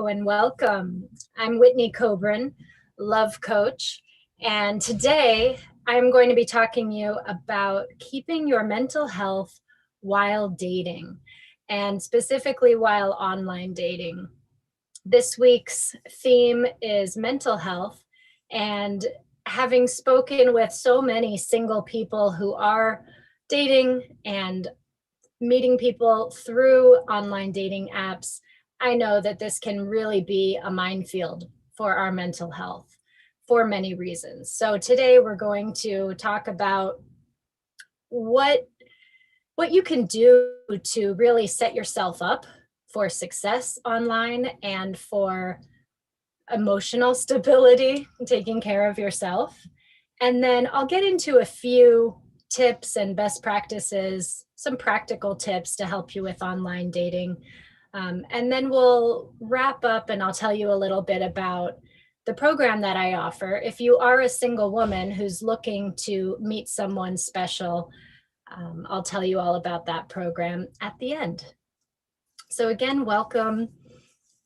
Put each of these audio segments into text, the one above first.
Hello and welcome. I'm Whitney Kobrin, love coach, and today I'm going to be talking to you about keeping your mental health while dating, and specifically while online dating. This week's theme is mental health, and having spoken with so many single people who are dating and meeting people through online dating apps, I know that this can really be a minefield for our mental health for many reasons. So today we're going to talk about what you can do to really set yourself up for success online and for emotional stability, taking care of yourself. And then I'll get into a few tips and best practices, some practical tips to help you with online dating. And then we'll wrap up and I'll tell you a little bit about the program that I offer. If you are a single woman who's looking to meet someone special, I'll tell you all about that program at the end. So again, welcome.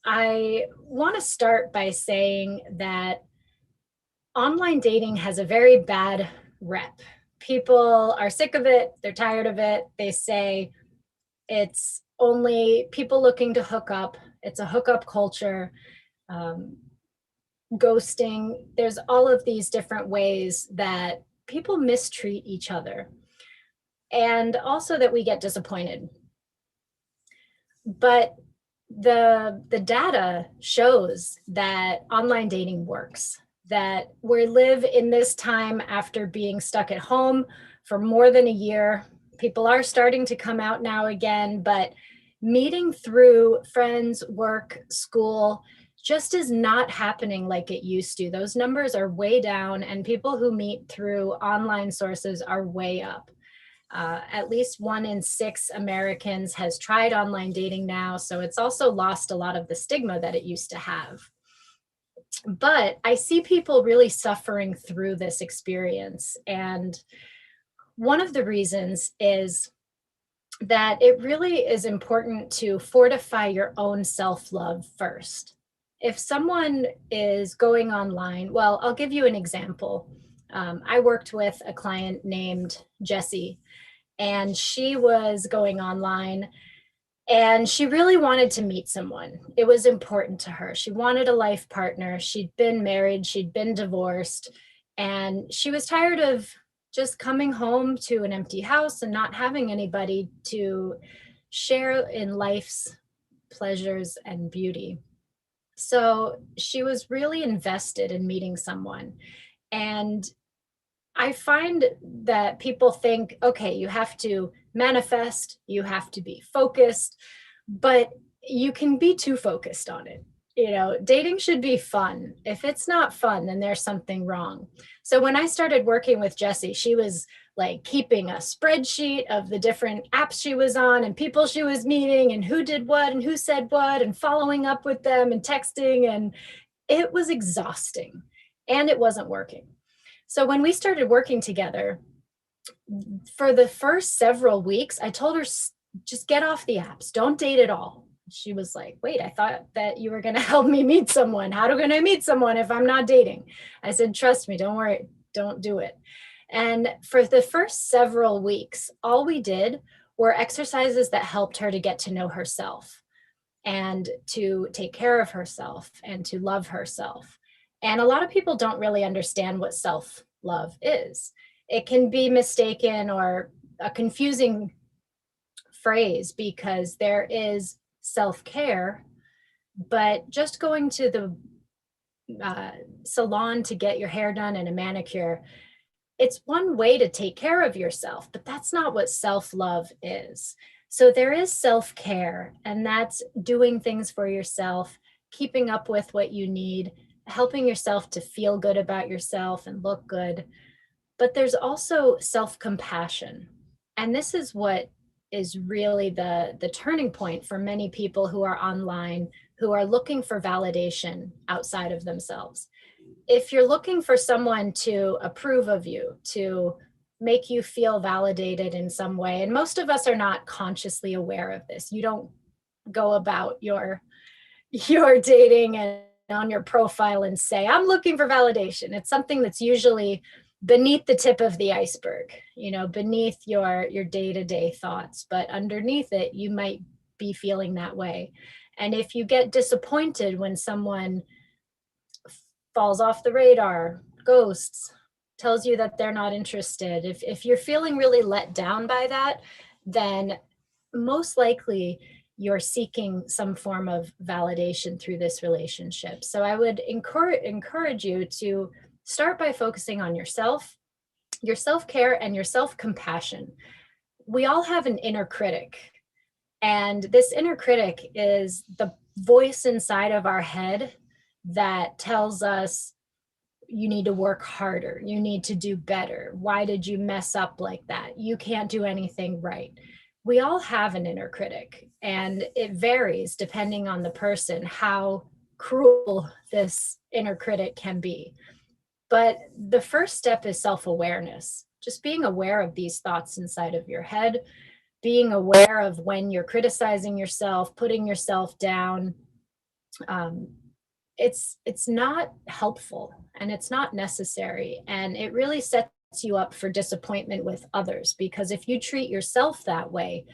I want to start by saying that online dating has a very bad rep. People are sick of it. They're tired of it. They say it's only people looking to hook up. It's a hookup culture, ghosting. There's all of these different ways that people mistreat each other, and also that we get disappointed. But the data shows that online dating works, that we live in this time after being stuck at home for more than a year. People are starting to come out now again, but meeting through friends, work, school just is not happening like it used to. Those numbers are way down, and people who meet through online sources are way up. At least 1 in 6 Americans has tried online dating now, so it's also lost a lot of the stigma that it used to have. But I see people really suffering through this experience, and one of the reasons is that it really is important to fortify your own self-love first. If someone is going online, well, I'll give you an example. I worked with a client named Jessie, and she was going online and she really wanted to meet someone. It was important to her. She wanted a life partner. She'd been married, she'd been divorced, and she was tired of just coming home to an empty house and not having anybody to share in life's pleasures and beauty. So she was really invested in meeting someone. And I find that people think, okay, you have to manifest, you have to be focused, but you can be too focused on it. You know, dating should be fun. If it's not fun, then there's something wrong. So when I started working with Jessie, she was like keeping a spreadsheet of the different apps she was on and people she was meeting and who did what and who said what and following up with them and texting. And it was exhausting and it wasn't working. So when we started working together, for the first several weeks, I told her, just get off the apps. Don't date at all. She was like, wait, I thought that you were going to help me meet someone. How can I meet someone if I'm not dating? I said, trust me, don't worry, don't do it. And for the first several weeks, all we did were exercises that helped her to get to know herself and to take care of herself and to love herself. And a lot of people don't really understand what self-love is. It can be mistaken or a confusing phrase because there is self-care, but just going to the salon to get your hair done and a manicure, it's one way to take care of yourself, but that's not what self-love is. So there is self-care, and that's doing things for yourself, keeping up with what you need, helping yourself to feel good about yourself and look good. But there's also self-compassion. And this is what is really the turning point for many people who are online, who are looking for validation outside of themselves. If you're looking for someone to approve of you, to make you feel validated in some way, and most of us are not consciously aware of this. You don't go about your you're dating and on your profile and say, I'm looking for validation. It's something that's usually beneath the tip of the iceberg, beneath your day-to-day thoughts, but underneath it, you might be feeling that way. And if you get disappointed when someone falls off the radar, ghosts, tells you that they're not interested, if you're feeling really let down by that, then most likely you're seeking some form of validation through this relationship. So I would encourage you to start by focusing on yourself, your self-care, and your self-compassion. We all have an inner critic, and this inner critic is the voice inside of our head that tells us, you need to work harder, you need to do better, why did you mess up like that, you can't do anything right. We all have an inner critic, and it varies depending on the person how cruel this inner critic can be. But the first step is self-awareness, just being aware of these thoughts inside of your head, being aware of when you're criticizing yourself, putting yourself down. It's not helpful, and it's not necessary, and it really sets you up for disappointment with others, because if you treat yourself that way,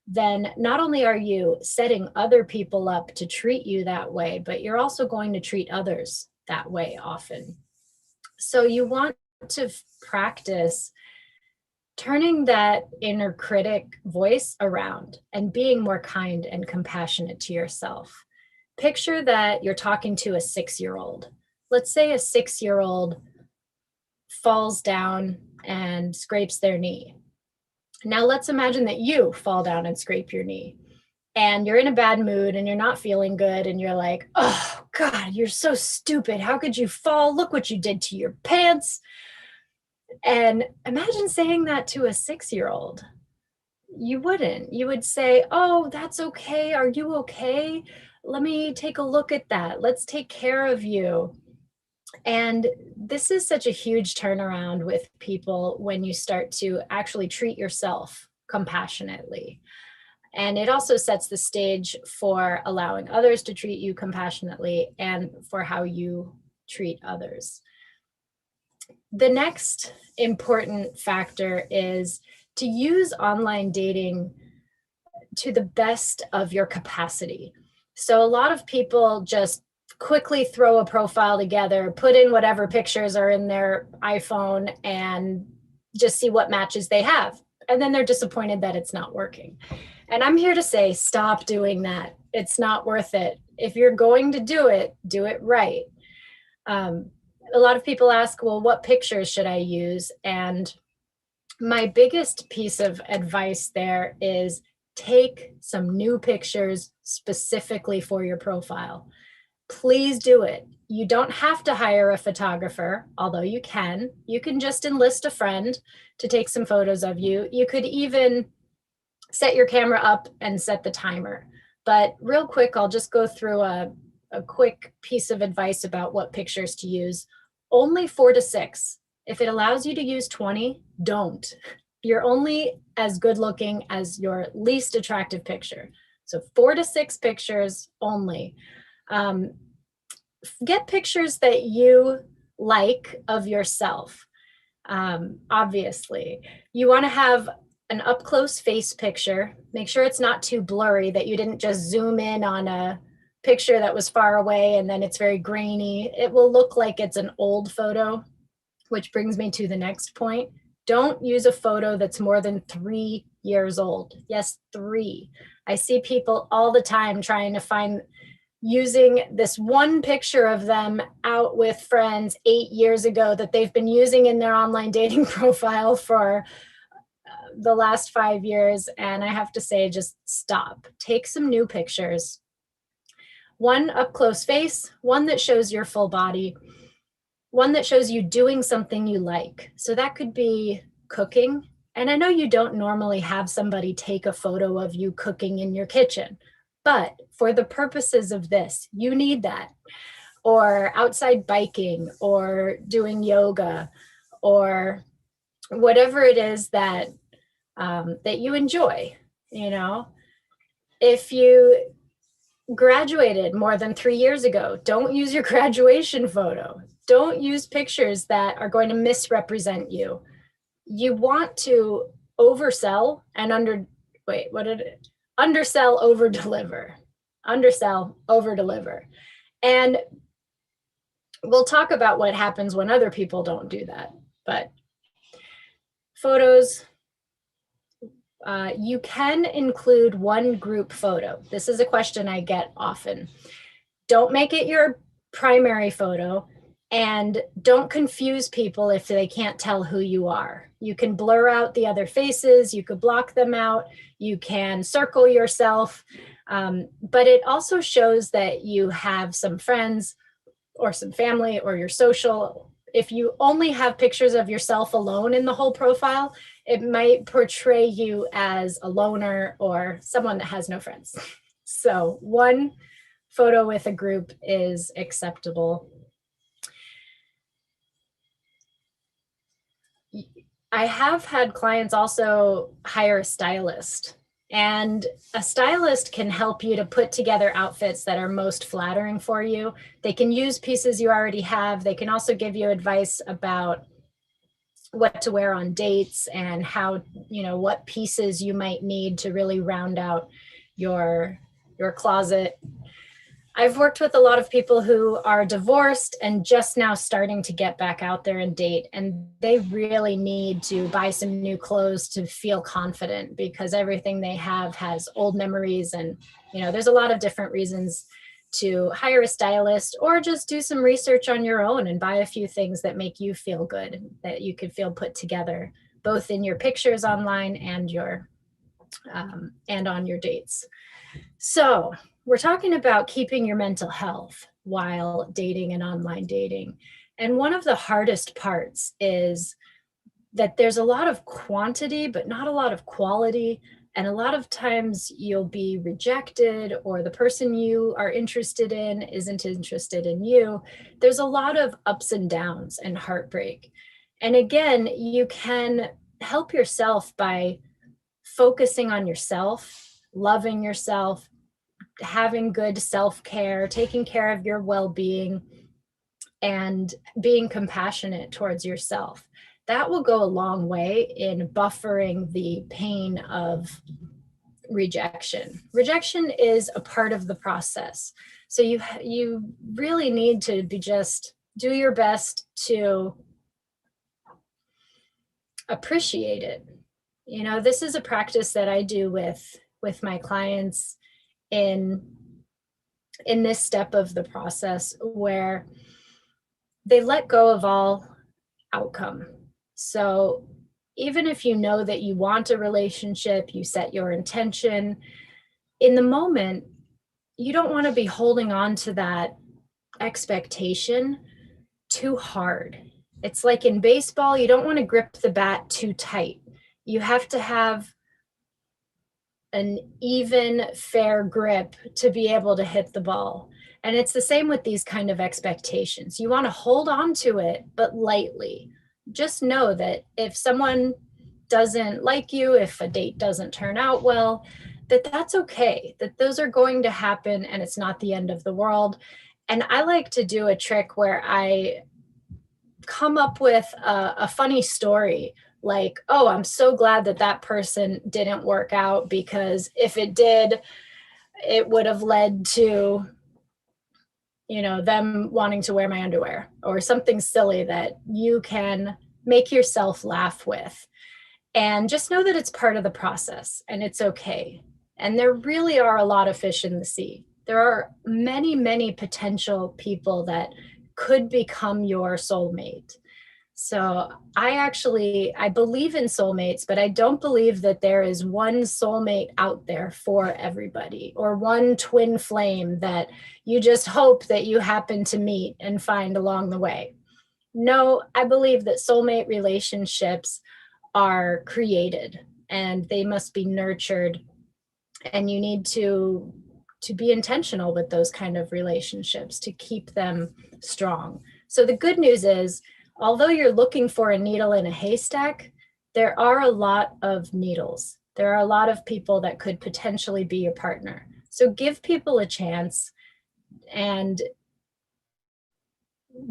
then not only are you setting other people up to treat you that way, but you're also going to treat others that way often. So you want to practice turning that inner critic voice around and being more kind and compassionate to yourself. Picture that you're talking to a 6-year-old. Let's say a 6-year-old falls down and scrapes their knee. Now let's imagine that you fall down and scrape your knee, and you're in a bad mood and you're not feeling good, and you're like, oh God, you're so stupid. How could you fall? Look what you did to your pants. And imagine saying that to a 6-year-old. You wouldn't. You would say, oh, that's okay. Are you okay? Let me take a look at that. Let's take care of you. And this is such a huge turnaround with people when you start to actually treat yourself compassionately. And it also sets the stage for allowing others to treat you compassionately and for how you treat others. The next important factor is to use online dating to the best of your capacity. So a lot of people just quickly throw a profile together, put in whatever pictures are in their iPhone, and just see what matches they have. And then they're disappointed that it's not working. And I'm here to say, stop doing that. It's not worth it. If you're going to do it right. A lot of people ask, well, what pictures should I use? And my biggest piece of advice there is take some new pictures specifically for your profile. Please do it. You don't have to hire a photographer, although you can. You can just enlist a friend to take some photos of you. You could even set your camera up and set the timer. But real quick, I'll just go through a quick piece of advice about what pictures to use. Only 4 to 6. If it allows you to use 20, don't. You're only as good looking as your least attractive picture. So 4 to 6 pictures only. Get pictures that you like of yourself. Obviously, you want to have an up close face picture. Make sure it's not too blurry, that you didn't just zoom in on a picture that was far away and then it's very grainy. It will look like it's an old photo, which brings me to the next point. Don't use a photo that's more than 3 years old. Yes, 3. I see people all the time trying to find, using this one picture of them out with friends 8 years ago that they've been using in their online dating profile for the last 5 years. And I have to say, just stop. Take some new pictures. One up close face, one that shows your full body, one that shows you doing something you like. So that could be cooking. And I know you don't normally have somebody take a photo of you cooking in your kitchen, but for the purposes of this, you need that. Or outside biking, or doing yoga, or whatever it is that that you enjoy. If you graduated more than 3 years ago, don't use your graduation photo. Don't use pictures that are going to misrepresent you. You want to oversell and undersell, over deliver. Undersell, over deliver. And we'll talk about what happens when other people don't do that. But photos, you can include one group photo. This is a question I get often. Don't make it your primary photo, and don't confuse people if they can't tell who you are. You can blur out the other faces, you could block them out, you can circle yourself, but it also shows that you have some friends or some family or your social. If you only have pictures of yourself alone in the whole profile, it might portray you as a loner or someone that has no friends. So one photo with a group is acceptable. I have had clients also hire a stylist, and a stylist can help you to put together outfits that are most flattering for you. They can use pieces you already have. They can also give you advice about what to wear on dates and how, what pieces you might need to really round out your closet. I've worked with a lot of people who are divorced and just now starting to get back out there and date, and they really need to buy some new clothes to feel confident because everything they have has old memories. And, there's a lot of different reasons to hire a stylist, or just do some research on your own and buy a few things that make you feel good, that you can feel put together, both in your pictures online and and on your dates. So we're talking about keeping your mental health while dating and online dating. And one of the hardest parts is that there's a lot of quantity, but not a lot of quality. And a lot of times you'll be rejected, or the person you are interested in isn't interested in you. There's a lot of ups and downs and heartbreak. And again, you can help yourself by focusing on yourself, loving yourself, having good self-care, taking care of your well-being, and being compassionate towards yourself. That will go a long way in buffering the pain of rejection. Rejection is a part of the process. So you really need to just do your best to appreciate it. This is a practice that I do with my clients in this step of the process, where they let go of all outcome. So even if you know that you want a relationship, you set your intention, in the moment, you don't want to be holding on to that expectation too hard. It's like in baseball, you don't want to grip the bat too tight. You have to have an even, fair grip to be able to hit the ball. And it's the same with these kind of expectations. You want to hold on to it, but lightly. Just know that if someone doesn't like you, if a date doesn't turn out well, that's okay, that those are going to happen and it's not the end of the world. And I like to do a trick where I come up with a funny story, like, oh, I'm so glad that person didn't work out, because if it did, it would have led to, them wanting to wear my underwear, or something silly that you can make yourself laugh with. And just know that it's part of the process and it's okay. And there really are a lot of fish in the sea. There are many, many potential people that could become your soulmate. So I believe in soulmates, but I don't believe that there is one soulmate out there for everybody, or one twin flame that you just hope that you happen to meet and find along the way. No, I believe that soulmate relationships are created and they must be nurtured, and you need to be intentional with those kind of relationships to keep them strong. So the good news is, although you're looking for a needle in a haystack, there are a lot of needles. There are a lot of people that could potentially be your partner. So give people a chance and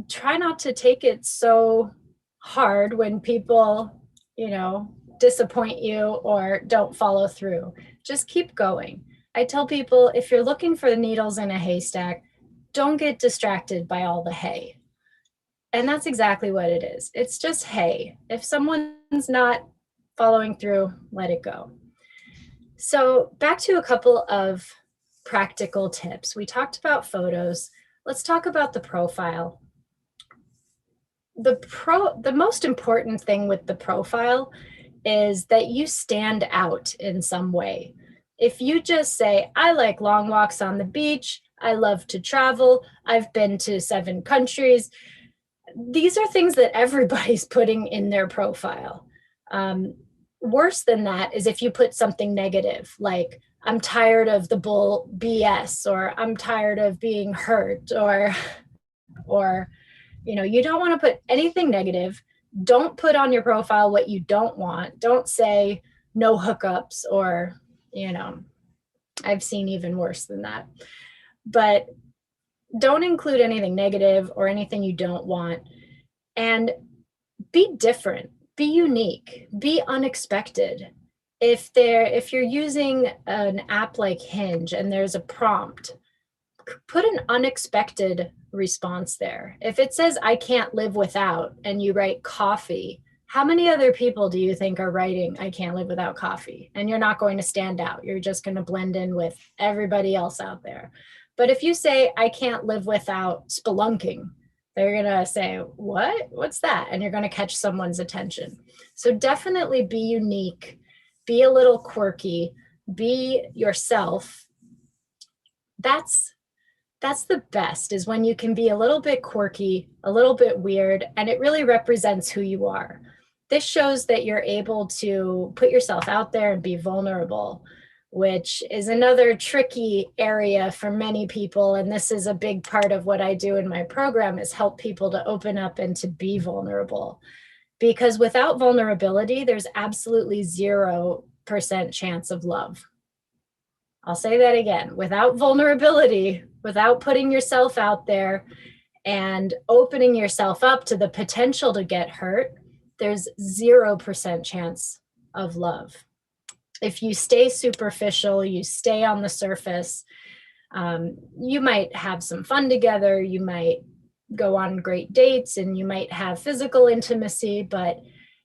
try not to take it so hard when people, disappoint you or don't follow through. Just keep going. I tell people, if you're looking for the needles in a haystack, don't get distracted by all the hay. And that's exactly what it is. It's just hay. If someone's not following through, let it go. So, back to a couple of practical tips. We talked about photos. Let's talk about the profile. The most important thing with the profile is that you stand out in some way. If you just say, I like long walks on the beach, I love to travel, I've been to 7 countries, these are things that everybody's putting in their profile. Worse than that is if you put something negative, like I'm tired of the bull BS, or I'm tired of being hurt, or you don't want to put anything negative. Don't put on your profile what you don't want. Don't say no hookups, or I've seen even worse than that. But don't include anything negative or anything you don't want. And be different, be unique, be unexpected. If you're using an app like Hinge and there's a prompt, put an unexpected response there. If it says I can't live without and you write coffee, how many other people do you think are writing I can't live without coffee? And you're not going to stand out. You're just going to blend in with everybody else out there. But if you say I can't live without spelunking, they're going to say, what? What's that? And you're going to catch someone's attention. So definitely be unique, be a little quirky, be yourself. That's the best, is when you can be a little bit quirky, a little bit weird, and it really represents who you are. This shows that you're able to put yourself out there and be vulnerable, which is another tricky area for many people. And this is a big part of what I do in my program, is help people to open up and to be vulnerable. Because without vulnerability, there's absolutely 0% chance of love. I'll say that again. Without vulnerability, without putting yourself out there and opening yourself up to the potential to get hurt, there's 0% chance of love. If you stay superficial, you stay on the surface, you might have some fun together, you might go on great dates, and you might have physical intimacy, but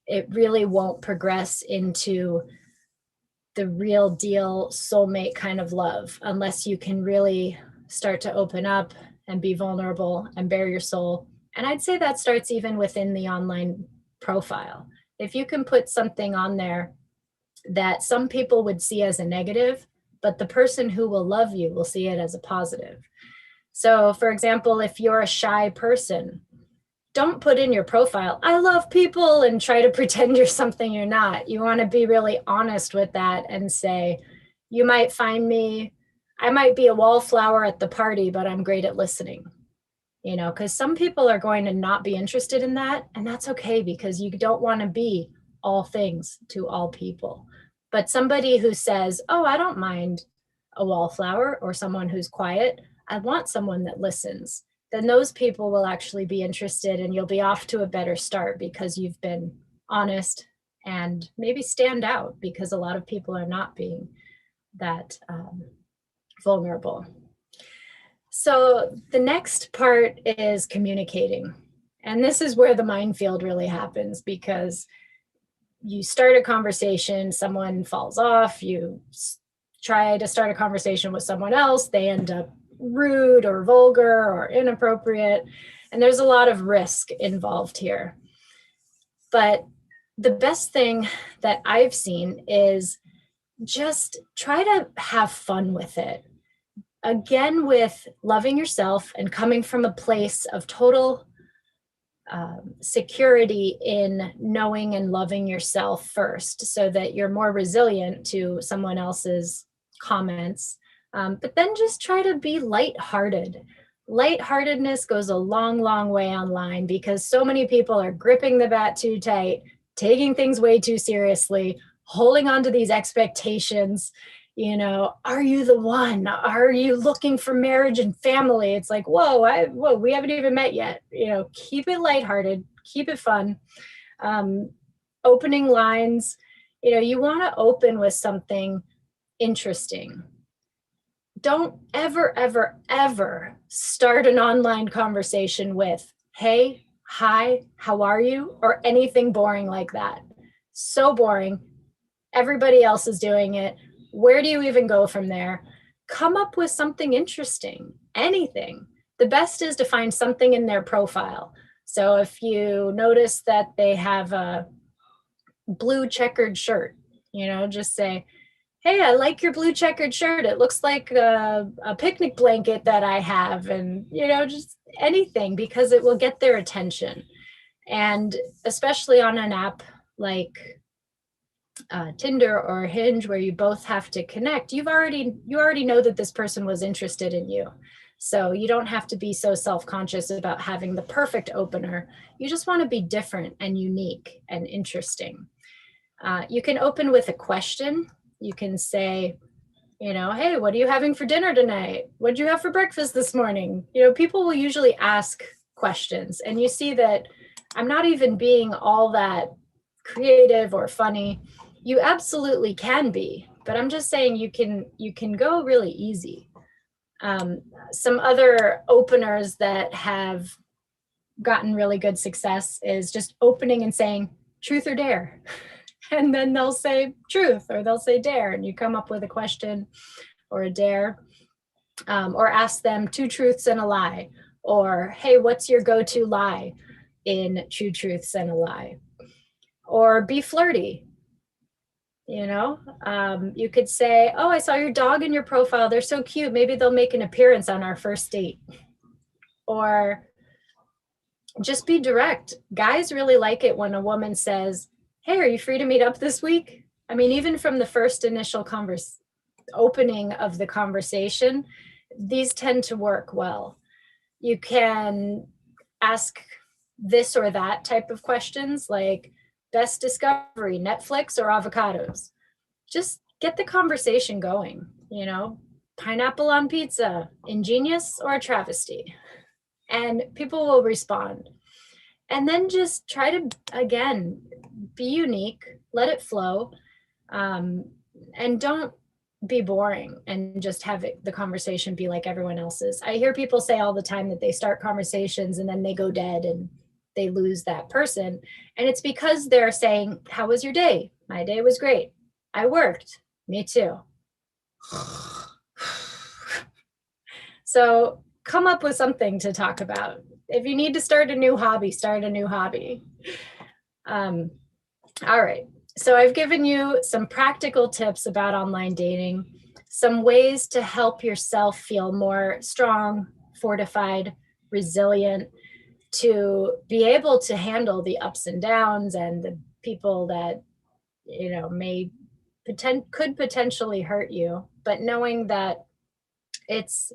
it really won't progress into the real deal soulmate kind of love unless you can really start to open up and be vulnerable and bare your soul. And I'd say that starts even within the online profile. If you can put something on there that some people would see as a negative, but the person who will love you will see it as a positive. So for example, if you're a shy person, don't put in your profile, I love people, and try to pretend you're something you're not. You want to be really honest with that and say, you might find me, I might be a wallflower at the party, but I'm great at listening. Because some people are going to not be interested in that, and that's okay, because you don't want to be all things to all people. But somebody who says, oh, I don't mind a wallflower, or someone who's quiet, I want someone that listens, then those people will actually be interested, and you'll be off to a better start because you've been honest and maybe stand out, because a lot of people are not being that vulnerable. So the next part is communicating. And this is where the minefield really happens, because you start a conversation, someone falls off, you try to start a conversation with someone else, they end up rude or vulgar or inappropriate, and there's a lot of risk involved here. But the best thing that I've seen is just try to have fun with it. Again, with loving yourself and coming from a place of total security in knowing and loving yourself first, so that you're more resilient to someone else's comments. But then just try to be lighthearted. Lightheartedness goes a long, long way online, because so many people are gripping the bat too tight, taking things way too seriously, holding on to these expectations, Are you the one? Are you looking for marriage and family? It's like, whoa, we haven't even met yet. Keep it lighthearted, keep it fun. Um, Opening lines, you want to open with something interesting. Don't ever, ever, ever start an online conversation with, hey, hi, how are you? Or anything boring like that. So boring. Everybody else is doing it. Where do you even go from there? Come up with something interesting, anything. The best is to find something in their profile. So if you notice that they have a blue checkered shirt, just say, hey, I like your blue checkered shirt. It looks like a picnic blanket that I have. And, just anything, because it will get their attention. And especially on an app like Tinder or Hinge, where you both have to connect, you already know that this person was interested in you. So you don't have to be so self-conscious about having the perfect opener. You just want to be different and unique and interesting. You can open with a question. You can say, hey, what are you having for dinner tonight? What did you have for breakfast this morning? People will usually ask questions, and you see that I'm not even being all that creative or funny. You absolutely can be, but I'm just saying you can go really easy. Some other openers that have gotten really good success is just opening and saying truth or dare. And then they'll say truth or they'll say dare, and you come up with a question or a dare, or ask them two truths and a lie, or hey, what's your go-to lie in two truths and a lie? Or be flirty. You could say, oh, I saw your dog in your profile, they're so cute, maybe they'll make an appearance on our first date. Or just be direct. Guys really like it when a woman says, hey, are you free to meet up this week? I mean, even from the first initial opening of the conversation, these tend to work well. You can ask this or that type of questions, like best discovery, Netflix or avocados. Just get the conversation going. Pineapple on pizza, ingenious or a travesty? And people will respond. And then just try to, again, be unique, let it flow, and don't be boring and just have the conversation be like everyone else's. I hear people say all the time that they start conversations and then they go dead and they lose that person. And it's because they're saying, how was your day? My day was great. I worked. Me too. So come up with something to talk about. If you need to start a new hobby, start a new hobby. All right. So I've given you some practical tips about online dating, some ways to help yourself feel more strong, fortified, resilient, to be able to handle the ups and downs and the people that, could potentially hurt you, but knowing that it's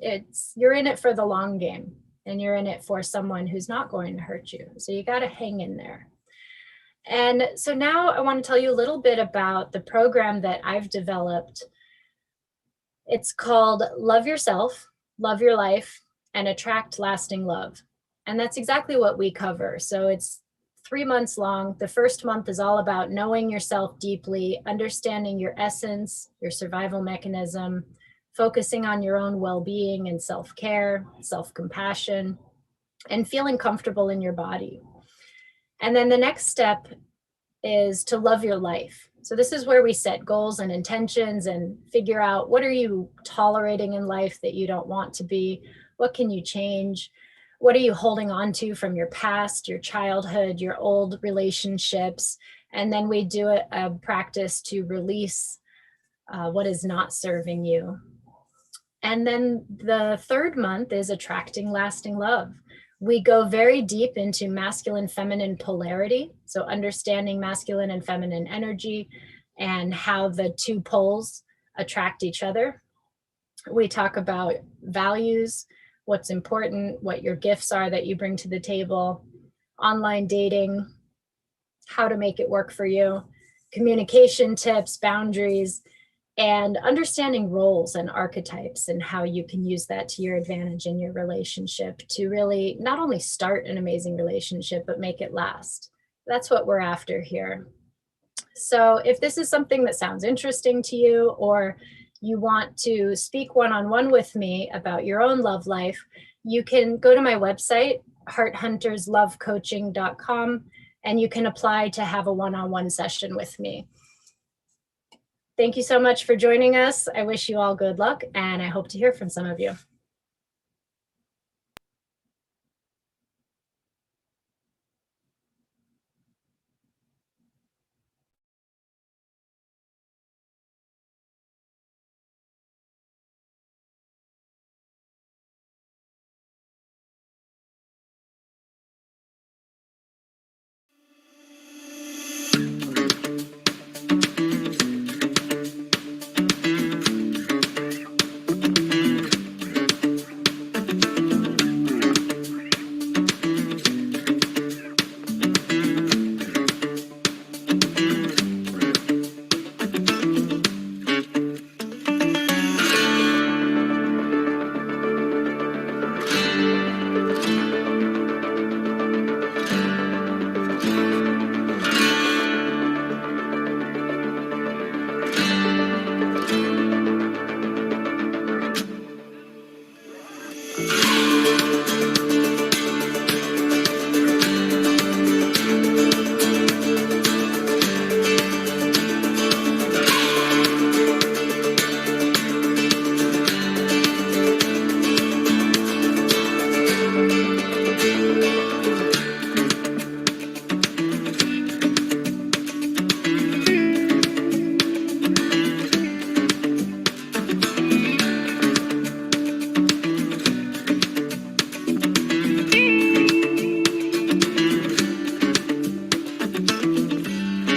you're in it for the long game, and you're in it for someone who's not going to hurt you. So you got to hang in there. And so now I want to tell you a little bit about the program that I've developed. It's called Love Yourself, Love Your Life, and Attract Lasting Love. And that's exactly what we cover. So it's 3 months long. The first month is all about knowing yourself deeply, understanding your essence, your survival mechanism, focusing on your own well-being and self-care, self-compassion, and feeling comfortable in your body. And then the next step is to love your life. So this is where we set goals and intentions and figure out, what are you tolerating in life that you don't want to be? What can you change? What are you holding on to from your past, your childhood, your old relationships? And then we do a practice to release what is not serving you. And then the third month is attracting lasting love. We go very deep into masculine, feminine polarity. So understanding masculine and feminine energy and how the two poles attract each other. We talk about values, what's important, what your gifts are that you bring to the table, online dating, how to make it work for you, communication tips, boundaries, and understanding roles and archetypes and how you can use that to your advantage in your relationship to really not only start an amazing relationship, but make it last. That's what we're after here. So if this is something that sounds interesting to you, or you want to speak one-on-one with me about your own love life, you can go to my website, hearthunterslovecoaching.com, and you can apply to have a one-on-one session with me. Thank you so much for joining us. I wish you all good luck, and I hope to hear from some of you.